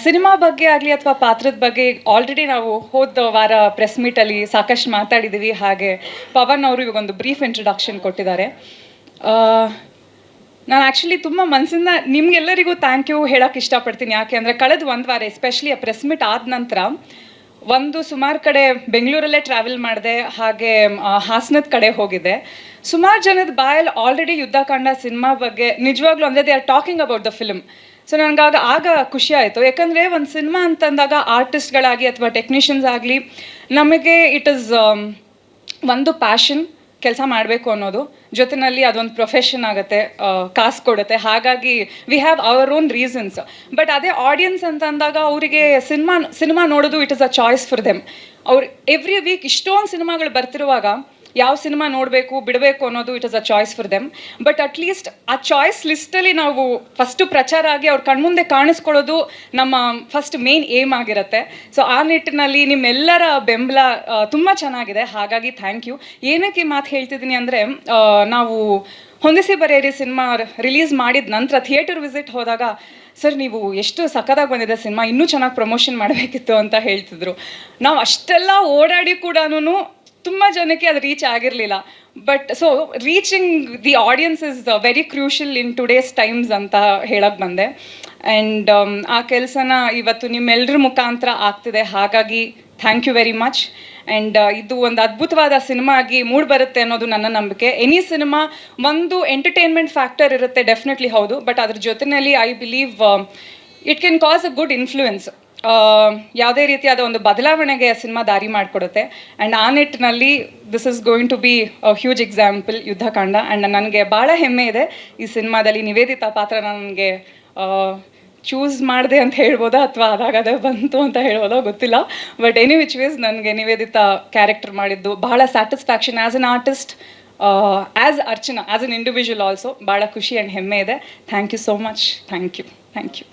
Cinema ಬಗ್ಗೆ ಆಗಲಿ ಅಥವಾ ಪಾತ್ರದ ಬಗ್ಗೆ ಆಲ್ರೆಡಿ ನಾವು ಹೋದ ವಾರ ಪ್ರೆಸ್ ಮೀಟಲ್ಲಿ ಸಾಕಷ್ಟು ಮಾತಾಡಿದ್ದೀವಿ. ಹಾಗೆ ಪವನ್ ಅವರು ಇವಾಗೊಂದು ಬ್ರೀಫ್ ಇಂಟ್ರೊಡಕ್ಷನ್ ಕೊಟ್ಟಿದ್ದಾರೆ. ನಾನು ಆ್ಯಕ್ಚುಲಿ ತುಂಬ ಮನಸ್ಸಿಂದ ನಿಮಗೆಲ್ಲರಿಗೂ ಥ್ಯಾಂಕ್ ಯು ಹೇಳೋಕ್ಕೆ ಇಷ್ಟಪಡ್ತೀನಿ. ಯಾಕೆ ಅಂದರೆ ಕಳೆದ ಒಂದು ವಾರ ಎಸ್ಪೆಷಲಿ ಆ ಪ್ರೆಸ್ ಮೀಟ್ ಆದ ನಂತರ ಸುಮಾರು ಕಡೆ ಬೆಂಗಳೂರಲ್ಲೇ ಟ್ರಾವೆಲ್ ಮಾಡಿದೆ, ಹಾಗೆ ಹಾಸನದ ಕಡೆ ಹೋಗಿದ್ದೆ. ಸುಮಾರು ಜನದ ಬಾಯಲ್ಲಿ ಆಲ್ರೆಡಿ ಯುದ್ಧಕಾಂಡ ಸಿನಿಮಾ ಬಗ್ಗೆ ನಿಜವಾಗ್ಲೂ ಅಂದರೆ they are talking about the film. So ನನಗೆ ಆಗ ಖುಷಿ ಆಯಿತು. ಯಾಕಂದರೆ ಒಂದು ಸಿನಿಮಾ ಅಂತಂದಾಗ ಆರ್ಟಿಸ್ಟ್ಗಳಾಗಿ ಅಥವಾ ಟೆಕ್ನಿಷಿಯನ್ಸ್ ಆಗಲಿ ನಮಗೆ ಇಟ್ ಈಸ್ ಒಂದು ಪ್ಯಾಷನ್, ಕೆಲಸ ಮಾಡಬೇಕು ಅನ್ನೋದು, ಜೊತೆಯಲ್ಲಿ ಅದೊಂದು ಪ್ರೊಫೆಷನ್ ಆಗುತ್ತೆ, ಕಾಸು ಕೊಡುತ್ತೆ. ಹಾಗಾಗಿ we have our own reasons. But ಅದೇ ಆಡಿಯನ್ಸ್ ಅಂತ ಅಂದಾಗ ಅವರಿಗೆ ಸಿನಿಮಾ ನೋಡೋದು it is a choice for them. ಅವ್ರು ಎವ್ರಿ ವೀಕ್ ಇಷ್ಟೊಂದು ಸಿನಿಮಾಗಳು ಬರ್ತಿರುವಾಗ ಯಾವ ಸಿನಿಮಾ ನೋಡಬೇಕು ಬಿಡಬೇಕು ಅನ್ನೋದು it is a choice for them. But at least ಆ ಚಾಯ್ಸ್ ಲಿಸ್ಟಲ್ಲಿ ನಾವು ಫಸ್ಟು ಪ್ರಚಾರ ಆಗಿ ಅವ್ರ ಕಣ್ಮುಂದೆ ಕಾಣಿಸ್ಕೊಳ್ಳೋದು ನಮ್ಮ ಫಸ್ಟ್ ಮೇನ್ ಏಮ್ ಆಗಿರುತ್ತೆ. ಸೊ ಆ ನಿಟ್ಟಿನಲ್ಲಿ ನಿಮ್ಮೆಲ್ಲರ ಬೆಂಬಲ ತುಂಬ ಚೆನ್ನಾಗಿದೆ. ಹಾಗಾಗಿ ಥ್ಯಾಂಕ್ ಯು. ಏನಕ್ಕೆ ಈ ಮಾತು ಹೇಳ್ತಿದ್ದೀನಿ ಅಂದರೆ, ನಾವು ಹೊಂದಿಸಿ ಬರೆಯಿರಿ ಸಿನಿಮಾ ರಿಲೀಸ್ ಮಾಡಿದ ನಂತರ ಥಿಯೇಟರ್ ವಿಸಿಟ್ ಹೋದಾಗ ಸರ್ ನೀವು ಎಷ್ಟು ಸಖತ್ತಾಗಿ ಬಂದಿದೆ ಸಿನಿಮಾ, ಇನ್ನೂ ಚೆನ್ನಾಗಿ ಪ್ರಮೋಷನ್ ಮಾಡಬೇಕಿತ್ತು ಅಂತ ಹೇಳ್ತಿದ್ರು. ನಾವು ಅಷ್ಟೆಲ್ಲ ಓಡಾಡಿ ಕೂಡ ತುಂಬ ಜನಕ್ಕೆ ಅದು ರೀಚ್ ಆಗಿರಲಿಲ್ಲ. But so reaching the audience is very crucial in today's times ಅಂತ ಹೇಳಕ್ಕೆ ಬಂದೆ. ಆ್ಯಂಡ್ ಆ ಕೆಲಸನ ಇವತ್ತು ನಿಮ್ಮೆಲ್ಲರ ಮುಖಾಂತರ ಆಗ್ತಿದೆ. ಹಾಗಾಗಿ thank you very much. And ಇದು ಒಂದು ಅದ್ಭುತವಾದ ಸಿನಿಮಾ ಆಗಿ ಮೂಡಿ ಬರುತ್ತೆ ಅನ್ನೋದು ನನ್ನ ನಂಬಿಕೆ. ಎನಿ ಸಿನಿಮಾ ಒಂದು ಎಂಟರ್ಟೈನ್ಮೆಂಟ್ ಫ್ಯಾಕ್ಟರ್ ಇರುತ್ತೆ, ಡೆಫಿನೆಟ್ಲಿ ಹೌದು. ಬಟ್ ಅದ್ರ ಜೊತೆಯಲ್ಲಿ I believe it can cause a good influence. ಯಾವುದೇ ರೀತಿಯಾದ ಒಂದು ಬದಲಾವಣೆಗೆ ಸಿನಿಮಾ ದಾರಿ ಮಾಡಿಕೊಡುತ್ತೆ. ಆ್ಯಂಡ್ ಆ ನಿಟ್ಟಿನಲ್ಲಿ this is going to be a huge example Yuddhakanda. And ನನಗೆ ಭಾಳ ಹೆಮ್ಮೆ ಇದೆ ಈ ಸಿನಿಮಾದಲ್ಲಿ ನಿವೇದಿತಾ ಪಾತ್ರ ನನಗೆ ಚೂಸ್ ಮಾಡಿದೆ ಅಂತ ಹೇಳ್ಬೋದಾ ಅಥವಾ ಅದಾಗದೇ ಬಂತು ಅಂತ ಹೇಳ್ಬೋದೋ ಗೊತ್ತಿಲ್ಲ. ಬಟ್ ಎನಿ ವಿಚ್ ವೇಸ್ ನನಗೆ ನಿವೇದಿತಾ ಕ್ಯಾರೆಕ್ಟರ್ ಮಾಡಿದ್ದು ಭಾಳ satisfaction as an artist, as Archana, as an individual also ಭಾಳ ಖುಷಿ ಆ್ಯಂಡ್ ಹೆಮ್ಮೆ ಇದೆ. Thank you so much. Thank you. Thank you.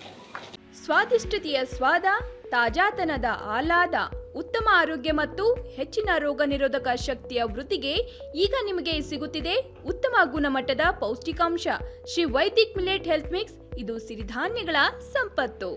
ಸ್ವಾದಿಷ್ಟತೆಯ ಸ್ವಾದ, ತಾಜಾತನದ ಆಹ್ಲಾದ, ಉತ್ತಮ ಆರೋಗ್ಯ ಮತ್ತು ಹೆಚ್ಚಿನ ರೋಗ ನಿರೋಧಕ ಶಕ್ತಿಯ ವೃದ್ಧಿಗೆ ಈಗ ನಿಮಗೆ ಸಿಗುತ್ತಿದೆ ಉತ್ತಮ ಗುಣಮಟ್ಟದ ಪೌಷ್ಟಿಕಾಂಶ. Shri Vaidik millet health mix. ಇದು ಸಿರಿಧಾನ್ಯಗಳ ಸಂಪತ್ತು.